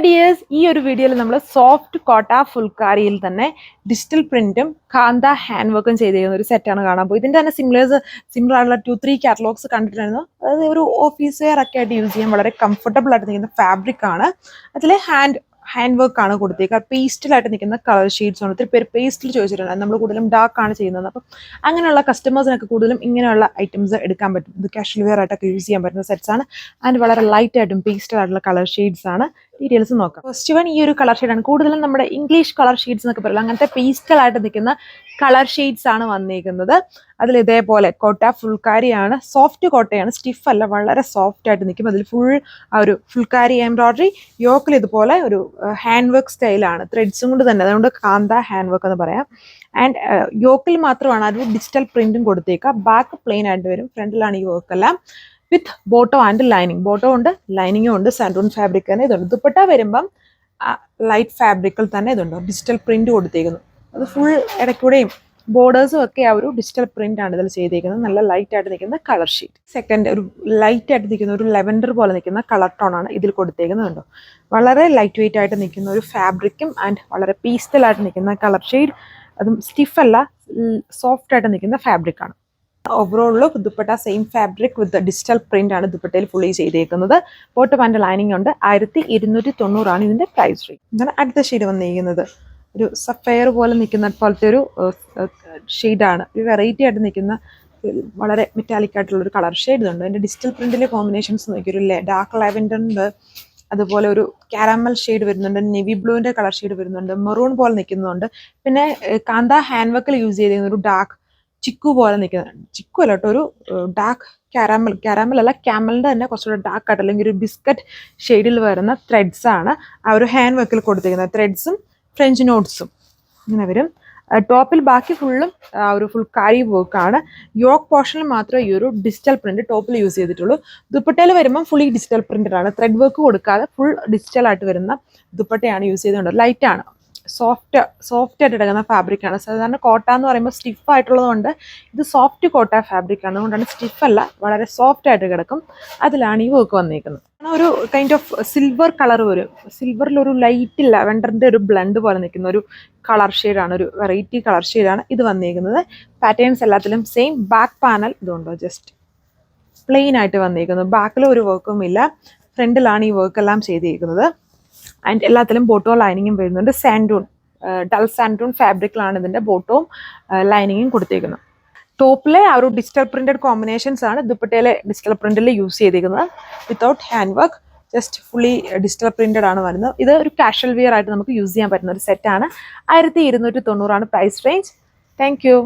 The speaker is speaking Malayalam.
ഡിയേഴ്സ്, ഈ ഒരു വീഡിയോയിൽ നമ്മൾ സോഫ്റ്റ് കോട്ട ഫുൾക്കാരിയിൽ തന്നെ ഡിജിറ്റൽ പ്രിന്റും കാന്ത ഹാൻഡ് വർക്കും ചെയ്തിരിക്കുന്ന ഒരു സെറ്റാണ് കാണാൻ പോകും. ഇതിൻ്റെ തന്നെ സിമിലർ ആയിട്ടുള്ള 2-3 കാറ്റലോഗ്സ് കണ്ടിട്ടുണ്ടായിരുന്നു. അതായത് ഒരു ഓഫീസ് വെയർ ഒക്കെ ആയിട്ട് യൂസ് ചെയ്യാൻ വളരെ കംഫർട്ടബിൾ ആയിട്ട് നിൽക്കുന്ന ഫാബ്രിക് ആണ്. അതിൽ ഹാൻഡ് വർക്ക് ആണ് കൊടുത്തേക്കുക. പേസ്റ്റിലായിട്ട് നിൽക്കുന്ന കളർ ഷെയ്ഡ്സ് ആണ്. ഒത്തിരി പേര് പേസ്റ്റിൽ ചോദിച്ചിട്ടുണ്ട്. നമ്മൾ കൂടുതലും ഡാർക്ക് ആണ് ചെയ്യുന്നത്. അപ്പം അങ്ങനെയുള്ള കസ്റ്റമേഴ്സിനൊക്കെ കൂടുതലും ഇങ്ങനെയുള്ള ഐറ്റംസ് എടുക്കാൻ പറ്റും. ഇത് കാഷ്വൽ വെയർ ആയിട്ടൊക്കെ യൂസ് ചെയ്യാൻ പറ്റുന്ന സെറ്റ്സ് ആണ്. ആൻഡ് വളരെ ലൈറ്റ് ആയിട്ടും പേസ്റ്റൽ ആയിട്ടുള്ള കളർ ഷെയ്ഡ്സ് ആണ്. ഡീറ്റെയിൽസ് നോക്കാം. ഫസ്റ്റ് വൺ ഈ ഒരു കളർ ഷെയ്ഡാണ്. കൂടുതലും നമ്മുടെ ഇംഗ്ലീഷ് കളർ ഷെയ്ഡ്സ് എന്നൊക്കെ പറയുന്നത് അങ്ങനത്തെ പേസ്റ്റൽ ആയിട്ട് നിൽക്കുന്ന കളർ ഷെയ്ഡ്സ് ആണ് വന്നിരിക്കുന്നത്. അതിൽ ഇതേപോലെ കോട്ട ഫുൾക്കാരിയാണ്. സോഫ്റ്റ് കോട്ടയാണ്, സ്റ്റിഫ് അല്ല, വളരെ സോഫ്റ്റ് ആയിട്ട് നിൽക്കും. അതിൽ ഫുൾ ആ ഒരു ഫുൾക്കാരി എംബ്രോയിഡറി, യോക്കിൽ ഇതുപോലെ ഒരു ഹാൻഡ് വർക്ക് സ്റ്റൈലാണ്, ത്രെഡ്സും കൊണ്ട് തന്നെ. അതുകൊണ്ട് കാന്ത ഹാൻഡ് വർക്ക് എന്ന് പറയാം. ആൻഡ് യോക്കിൽ മാത്രമാണ് ഒരു ഡിജിറ്റൽ പ്രിന്റും കൊടുത്തേക്കുക. ബാക്ക് പ്ലെയിൻ ആയിട്ട് വരും. ഫ്രണ്ടിലാണ് ഈ വർക്ക് എല്ലാം വിത്ത് ബോട്ടോ ആൻഡ് ലൈനിങ്. ബോട്ടോ ഉണ്ട്, ലൈനിങ്ങും ഉണ്ട്. സാൻഡൂൺ ഫാബ്രിക് തന്നെ ഇതുണ്ട്. ദുപ്പട്ട വരുമ്പം ലൈറ്റ് ഫാബ്രിക്കിൽ തന്നെ ഇതുണ്ട്, ഡിജിറ്റൽ പ്രിന്റ് കൊടുത്തേക്കുന്നു. അത് ഫുൾ ഇടയ്ക്കൂടെയും ബോർഡേഴ്സും ഒക്കെ ആ ഒരു ഡിജിറ്റൽ പ്രിന്റ് ആണ് ഇതിൽ ചെയ്തേക്കുന്നത്. നല്ല ലൈറ്റ് ആയിട്ട് നിൽക്കുന്ന കളർ ഷീറ്റ്. സെക്കൻഡ് ഒരു ലൈറ്റ് ആയിട്ട് നിൽക്കുന്ന ഒരു ലെവൻഡർ പോലെ നിൽക്കുന്ന കളർ ടോൺ ആണ് ഇതിൽ കൊടുത്തേക്കുന്നുണ്ടോ. വളരെ ലൈറ്റ് വെയിറ്റ് ആയിട്ട് നിൽക്കുന്ന ഒരു ഫാബ്രിക്കും ആൻഡ് വളരെ പീസ്റ്റൽ ആയിട്ട് നിൽക്കുന്ന കളർ ഷെയ്ഡ്. അതും സ്റ്റിഫ് അല്ല, സോഫ്റ്റ് ആയിട്ട് നിൽക്കുന്ന ഫാബ്രിക് ആണ്. Overall look dupatta same fabric വിത്ത് ഡിജിറ്റൽ പ്രിന്റ് ആണ് ദുപ്പട്ടയിൽ ഫുള്ളി ചെയ്തേക്കുന്നത്. ബോട്ടം ആൻഡ് ലൈനിങ് ഉണ്ട്. 1290 ആണ് ഇതിന്റെ പ്രൈസ് റേറ്റ്. ഇതാണ് അടുത്ത ഷെയ്ഡ് വന്നിരിക്കുന്നത്. ഒരു സഫയർ പോലെ നിൽക്കുന്ന പോലത്തെ ഒരു ഷെയ്ഡാണ്. ഒരു വെറൈറ്റി ആയിട്ട് നിൽക്കുന്ന വളരെ മെറ്റാലിക് ആയിട്ടുള്ള ഒരു കളർ ഷെയ്ഡ് ഉണ്ട്. അതിന്റെ ഡിജിറ്റൽ പ്രിന്റിലെ കോമ്പിനേഷൻസ് നോക്കി. ഒരു ഡാർക്ക് ലാവൻഡർ ഉണ്ട്, അതുപോലെ ഒരു കാരമൽ ഷെയ്ഡ് വരുന്നുണ്ട്, നേവി ബ്ലൂവിന്റെ കളർ ഷെയ്ഡ് വരുന്നുണ്ട്, മെറൂൺ പോലെ നിൽക്കുന്നുണ്ട്. പിന്നെ കാന്ത ഹാൻഡ് വർക്കിൽ യൂസ് ചെയ്തിരിക്കുന്ന ഒരു ഡാർക്ക് ചിക്കു പോലെ നിൽക്കുന്ന, ചിക്കു അല്ല കേട്ടോ, ഒരു ഡാർക്ക് കാരമൽ അല്ല, ക്യാമലിന്റെ തന്നെ കുറച്ചുകൂടെ ഡാർക്ക് ആയിട്ട് അല്ലെങ്കിൽ ഒരു ബിസ്ക്കറ്റ് ഷെയ്ഡിൽ വരുന്ന ത്രെഡ്സ് ആണ് ആ ഒരു ഹാൻഡ് വർക്കിൽ കൊടുത്തിരിക്കുന്നത്. ത്രെഡ്സും ഫ്രഞ്ച് നോട്ട്സും ഇങ്ങനെ വരും. ടോപ്പിൽ ബാക്കി ഫുള്ളും ഒരു ഫുൾ കാരി വർക്കാണ്. യോക്ക് പോർഷനിൽ മാത്രമേ ഈ ഒരു ഡിജിറ്റൽ പ്രിന്റ് ടോപ്പിൽ യൂസ് ചെയ്തിട്ടുള്ളൂ. ദുപ്പട്ടയിൽ വരുമ്പോൾ ഫുള്ളി ഡിജിറ്റൽ പ്രിന്റഡ് ആണ്. ത്രെഡ് വർക്ക് കൊടുക്കാതെ ഫുൾ ഡിജിറ്റൽ ആയിട്ട് വരുന്ന ദുപ്പട്ടയാണ് യൂസ് ചെയ്തുകൊണ്ട്. ലൈറ്റ് ആണ്, സോഫ്റ്റ് ആയിട്ട് കിടക്കുന്ന ഫാബ്രിക് ആണ്. സാധാരണ കോട്ട എന്ന് പറയുമ്പോൾ സ്റ്റിഫ് ആയിട്ടുള്ളത് കൊണ്ട് ഇത് സോഫ്റ്റ് കോട്ട ഫാബ്രിക് ആണ്. അതുകൊണ്ടാണ് സ്റ്റിഫ് അല്ല, വളരെ സോഫ്റ്റ് ആയിട്ട് കിടക്കും. അതിലാണ് ഈ വർക്ക് വന്നിരിക്കുന്നത്. ഒരു കൈൻഡ് ഓഫ് സിൽവർ കളർ വരും. സിൽവറിൽ ഒരു ലൈറ്റ് ലാവൻഡറിന്റെ ഒരു ബ്ലെൻഡ് പോലെ നിൽക്കുന്ന ഒരു കളർ ഷെയ്ഡാണ്, ഒരു വെറൈറ്റി കളർ ഷെയ്ഡാണ് ഇത് വന്നിരിക്കുന്നത്. പാറ്റേൺസ് എല്ലാത്തിലും സെയിം. ബാക്ക് പാനൽ ഇതുണ്ടോ, ജസ്റ്റ് പ്ലെയിൻ ആയിട്ട് വന്നിരിക്കുന്നു. ബാക്കിൽ ഒരു വർക്കും ഇല്ല. ഫ്രണ്ടിലാണ് ഈ വർക്ക് എല്ലാം ചെയ്തിരിക്കുന്നത്. ആൻഡ് എല്ലാത്തിലും ബോട്ടോ ലൈനിങ്ങും വരുന്നുണ്ട്. ഡൾ സാൻഡൂൺ ഫാബ്രിക്കിലാണ് ഇതിന്റെ ബോട്ടവും ലൈനിങ്ങും കൊടുത്തേക്കുന്നത്. ടോപ്പിലെ ആ ഒരു ഡിജിറ്റൽ പ്രിന്റഡ് കോമ്പിനേഷൻസ് ആണ് ദുപ്പട്ടയിലെ ഡിജിറ്റൽ പ്രിന്റിൽ യൂസ് ചെയ്തിരിക്കുന്നത്. Without hand work, just fully digital printed ആണ് വരുന്നത്. ഇത് ഒരു കാഷ്വൽ വെയർ ആയിട്ട് നമുക്ക് യൂസ് ചെയ്യാൻ പറ്റുന്ന ഒരു സെറ്റാണ്. 1290 ആണ് പ്രൈസ് റേഞ്ച്. Thank you.